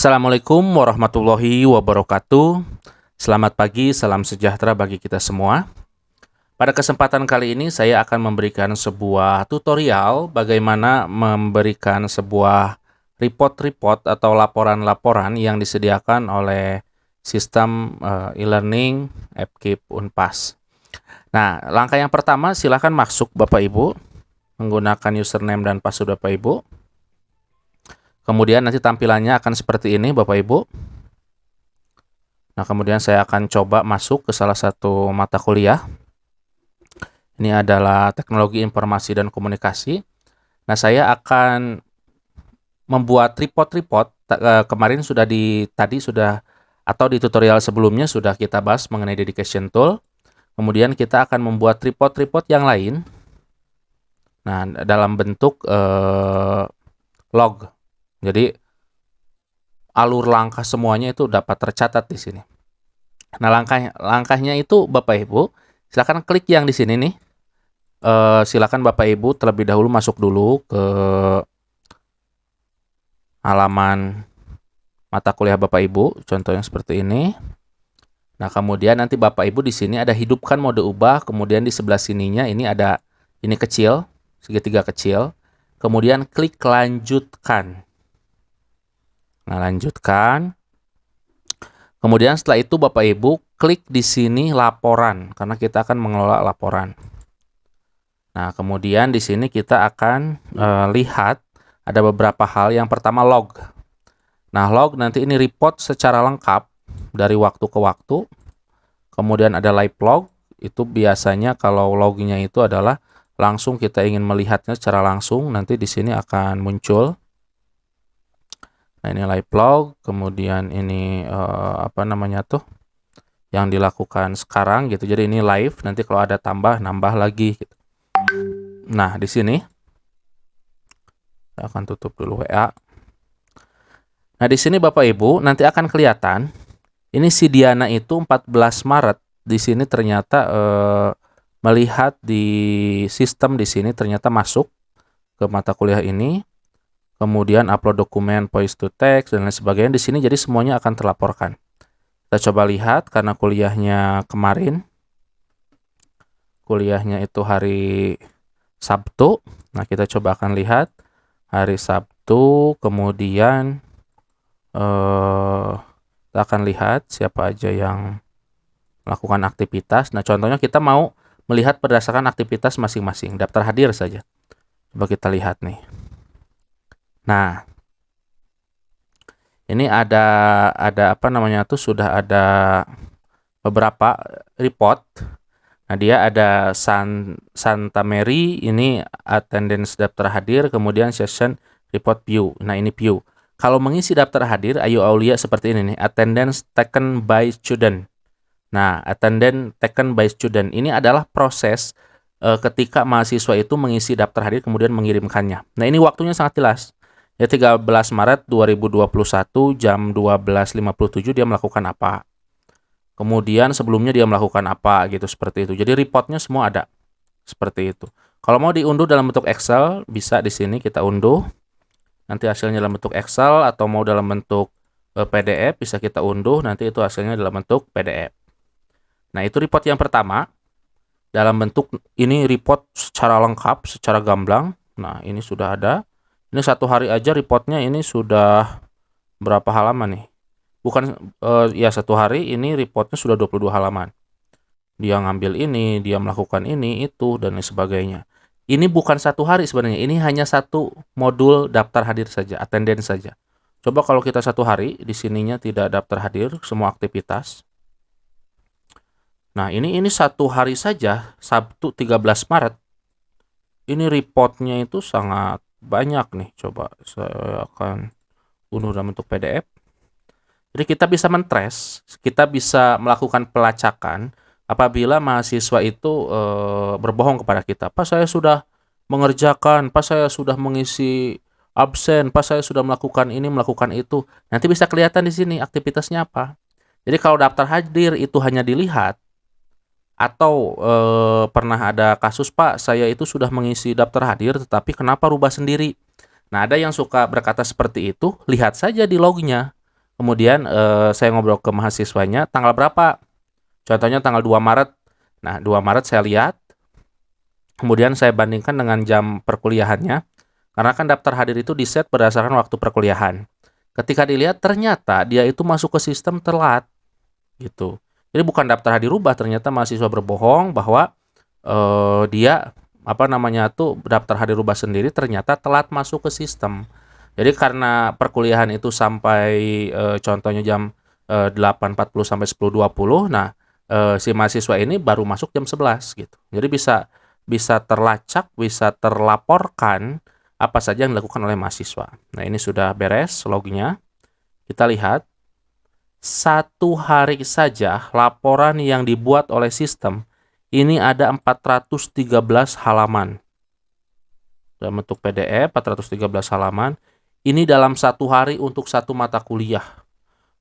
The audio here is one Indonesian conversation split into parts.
Assalamualaikum warahmatullahi wabarakatuh. Selamat pagi, salam sejahtera bagi kita semua. Pada kesempatan kali ini saya akan memberikan sebuah tutorial bagaimana memberikan sebuah report-report atau laporan-laporan yang disediakan oleh sistem e-learning EPKIP Unpas. Nah, langkah yang pertama silakan masuk Bapak Ibu menggunakan username dan password Bapak Ibu. Kemudian nanti tampilannya akan seperti ini Bapak Ibu. Nah, kemudian saya akan coba masuk ke salah satu mata kuliah. Ini adalah Teknologi Informasi dan Komunikasi. Nah, saya akan membuat report-report. Kemarin sudah di tutorial sebelumnya sudah kita bahas mengenai dedication tool. Kemudian kita akan membuat report-report yang lain. Nah, dalam bentuk log. Jadi alur langkah semuanya itu dapat tercatat di sini. Nah, langkahnya itu Bapak Ibu, silakan klik yang di sini nih. Silakan Bapak Ibu terlebih dahulu masuk dulu ke halaman mata kuliah Bapak Ibu, contohnya seperti ini. Nah, kemudian nanti Bapak Ibu di sini ada hidupkan mode ubah, kemudian di sebelah sininya ini ada ini kecil, segitiga kecil. Kemudian klik lanjutkan. Nah, lanjutkan. Kemudian setelah itu Bapak Ibu klik di sini laporan karena kita akan mengelola laporan. Nah, kemudian di sini kita akan lihat ada beberapa hal. Yang pertama log. Nah, log nanti ini report secara lengkap dari waktu ke waktu. Kemudian ada live log. Itu biasanya kalau lognya itu adalah langsung kita ingin melihatnya secara langsung, nanti di sini akan muncul. Nah, ini live log, kemudian ini yang dilakukan sekarang gitu. Jadi ini live, nanti kalau ada nambah lagi gitu. Nah, di sini saya akan tutup dulu WA. Nah, di sini Bapak Ibu nanti akan kelihatan ini si Diana itu 14 Maret di sini ternyata melihat di sistem di sini ternyata masuk ke mata kuliah ini. Kemudian upload dokumen, voice to text, dan lain sebagainya. Di sini jadi semuanya akan terlaporkan. Kita coba lihat karena kuliahnya kemarin. Kuliahnya itu hari Sabtu. Nah, kita coba akan lihat hari Sabtu. Kemudian kita akan lihat siapa aja yang melakukan aktivitas. Nah, contohnya kita mau melihat berdasarkan aktivitas masing-masing. Daftar hadir saja. Coba kita lihat nih. Nah, ini sudah ada beberapa report. Nah, dia ada Santa Mary, ini attendance daftar hadir, kemudian session report view. Nah, ini view. Kalau mengisi daftar hadir, Ayu Aulia seperti ini nih, attendance taken by student. Nah, attendance taken by student ini adalah proses ketika mahasiswa itu mengisi daftar hadir kemudian mengirimkannya. Nah, ini waktunya sangat jelas. Ya, 13 Maret 2021 jam 12.57 dia melakukan apa. Kemudian sebelumnya dia melakukan apa gitu, seperti itu. Jadi reportnya semua ada. Seperti itu. Kalau mau diunduh dalam bentuk Excel, bisa di sini kita unduh. Nanti hasilnya dalam bentuk Excel, atau mau dalam bentuk PDF bisa kita unduh, nanti itu hasilnya dalam bentuk PDF. Nah, itu report yang pertama. Dalam bentuk ini report secara lengkap, secara gamblang. Nah, ini sudah ada. Ini satu hari aja reportnya ini sudah berapa halaman nih? Bukan ya, satu hari ini reportnya sudah 22 halaman. Dia ngambil ini, dia melakukan ini, itu, dan lain sebagainya. Ini bukan satu hari sebenarnya. Ini hanya satu modul daftar hadir saja, attendance saja. Coba kalau kita satu hari, di sininya tidak daftar hadir, semua aktivitas. Nah, ini satu hari saja, Sabtu 13 Maret. Ini reportnya itu sangat banyak nih. Coba saya akan unduh dalam bentuk PDF. Jadi kita bisa mentrace, kita bisa melakukan pelacakan apabila mahasiswa itu berbohong kepada kita. Pak, saya sudah mengerjakan, Pak, saya sudah mengisi absen, Pak, saya sudah melakukan ini, melakukan itu. Nanti bisa kelihatan di sini aktivitasnya apa. Jadi kalau daftar hadir itu hanya dilihat, atau pernah ada kasus, Pak, saya itu sudah mengisi daftar hadir tetapi kenapa rubah sendiri. Nah, ada yang suka berkata seperti itu, lihat saja di lognya. kemudian saya ngobrol ke mahasiswanya, tanggal berapa? Contohnya tanggal 2 Maret. Nah, 2 Maret saya lihat, kemudian saya bandingkan dengan jam perkuliahannya, karena kan daftar hadir itu di-set berdasarkan waktu perkuliahan. Ketika dilihat ternyata dia itu masuk ke sistem telat, gitu. Jadi bukan daftar hadir rubah, ternyata mahasiswa berbohong bahwa dia apa namanya tuh daftar hadir rubah sendiri ternyata telat masuk ke sistem. Jadi karena perkuliahan itu sampai contohnya jam 8.40 sampai 10.20, nah si mahasiswa ini baru masuk jam 11 gitu. Jadi bisa bisa terlacak, bisa terlaporkan apa saja yang dilakukan oleh mahasiswa. Nah, ini sudah beres lognya. Kita lihat satu hari saja laporan yang dibuat oleh sistem ini ada 413 halaman. Dalam bentuk PDF, 413 halaman. Ini dalam satu hari untuk satu mata kuliah.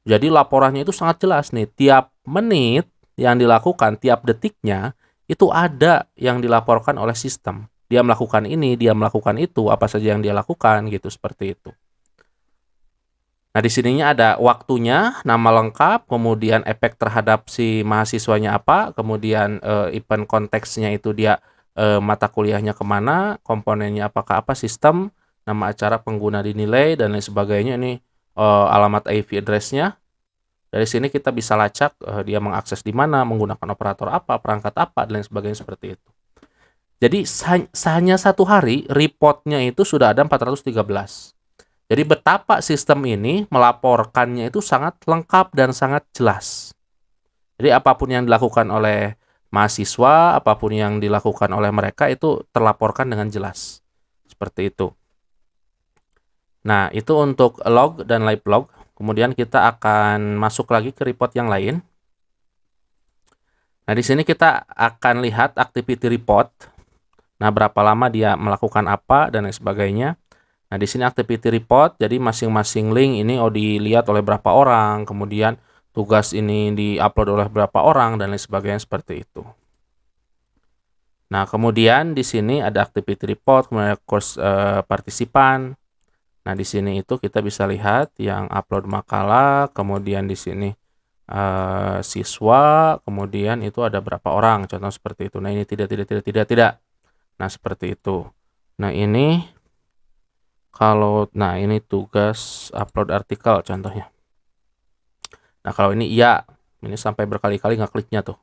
Jadi laporannya itu sangat jelas nih. Tiap menit yang dilakukan, tiap detiknya, itu ada yang dilaporkan oleh sistem. Dia melakukan ini, dia melakukan itu, apa saja yang dia lakukan, gitu, seperti itu. Nah, di sininya ada waktunya, nama lengkap, kemudian efek terhadap si mahasiswanya apa, kemudian event konteksnya itu dia mata kuliahnya kemana, komponennya apakah apa, sistem, nama acara pengguna dinilai, dan lain sebagainya. Ini alamat IP address-nya. Dari sini kita bisa lacak dia mengakses di mana, menggunakan operator apa, perangkat apa, dan lain sebagainya seperti itu. Jadi hanya satu hari, reportnya itu sudah ada 413. Jadi betapa sistem ini melaporkannya itu sangat lengkap dan sangat jelas. Jadi apapun yang dilakukan oleh mahasiswa, apapun yang dilakukan oleh mereka itu terlaporkan dengan jelas. Seperti itu. Nah, itu untuk log dan live log. Kemudian kita akan masuk lagi ke report yang lain. Nah, di sini kita akan lihat activity report. Nah, berapa lama dia melakukan apa dan lain sebagainya. Nah, di sini activity report, jadi masing-masing link ini dilihat oleh berapa orang, kemudian tugas ini diupload oleh berapa orang, dan lain sebagainya seperti itu. Nah, kemudian di sini ada activity report, kemudian course partisipan. Nah, di sini itu kita bisa lihat yang upload makalah, kemudian di sini siswa, kemudian itu ada berapa orang, contoh seperti itu. Nah, ini tidak. Nah, seperti itu. Nah, ini ini tugas upload artikel contohnya. Nah, kalau ini iya, ini sampai berkali-kali ngekliknya tuh.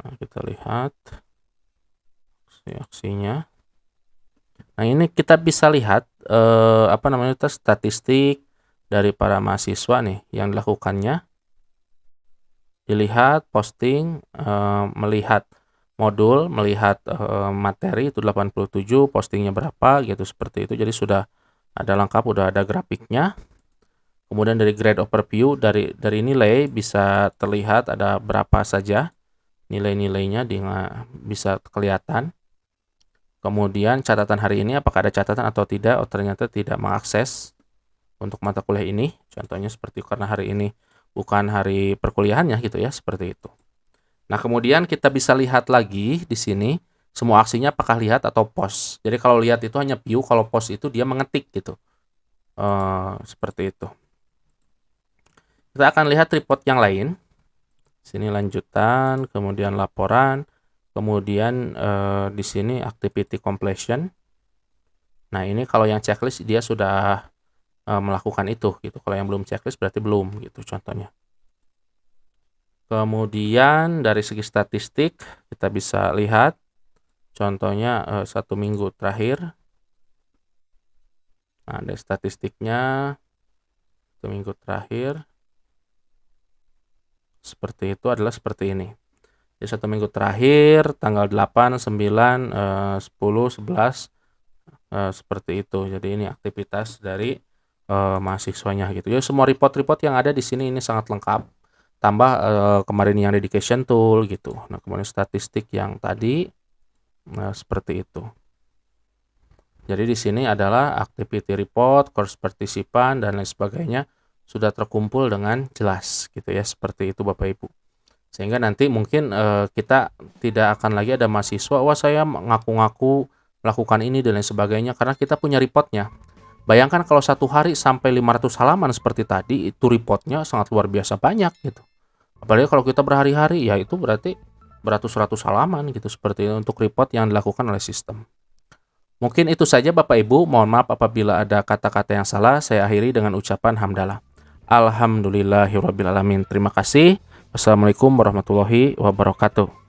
Nah, kita lihat aksinya. Nah, ini kita bisa lihat statistik dari para mahasiswa nih yang dilakukannya. Dilihat posting, melihat modul, melihat materi itu 87, postingnya berapa gitu, seperti itu. Jadi sudah ada lengkap, udah ada grafiknya. Kemudian dari grade overview, dari nilai bisa terlihat ada berapa saja nilai-nilainya, bisa kelihatan. Kemudian catatan hari ini, apakah ada catatan atau tidak. Ternyata tidak mengakses untuk mata kuliah ini, contohnya seperti itu, karena hari ini bukan hari perkuliahannya gitu ya, seperti itu. Nah, kemudian kita bisa lihat lagi di sini semua aksinya apakah lihat atau post. Jadi kalau lihat itu hanya view, kalau post itu dia mengetik gitu. Seperti itu. Kita akan lihat report yang lain. Sini lanjutan, kemudian laporan, kemudian di sini activity completion. Nah, ini kalau yang checklist dia sudah melakukan itu gitu. Kalau yang belum checklist berarti belum gitu contohnya. Kemudian dari segi statistik kita bisa lihat contohnya 1 minggu terakhir. Nah, ada statistiknya 1 minggu terakhir. Seperti itu adalah seperti ini. Jadi 1 minggu terakhir tanggal 8, 9, 10, 11 seperti itu. Jadi ini aktivitas dari mahasiswanya gitu. Ya, semua report-report yang ada di sini ini sangat lengkap. Tambah kemarin yang dedication tool gitu. Nah, kemudian statistik yang tadi seperti itu. Jadi di sini adalah activity report, course partisipan dan lain sebagainya sudah terkumpul dengan jelas gitu ya, seperti itu Bapak Ibu. Sehingga nanti mungkin kita tidak akan lagi ada mahasiswa, wah saya ngaku-ngaku melakukan ini dan lain sebagainya, karena kita punya reportnya. Bayangkan kalau satu hari sampai 500 halaman seperti tadi, itu reportnya sangat luar biasa banyak gitu. Apalagi kalau kita berhari-hari, ya itu berarti beratus-ratus halaman gitu, seperti itu untuk report yang dilakukan oleh sistem. Mungkin itu saja Bapak Ibu, mohon maaf apabila ada kata-kata yang salah, saya akhiri dengan ucapan hamdalah. Alhamdulillahirrabbilalamin. Terima kasih. Wassalamualaikum warahmatullahi wabarakatuh.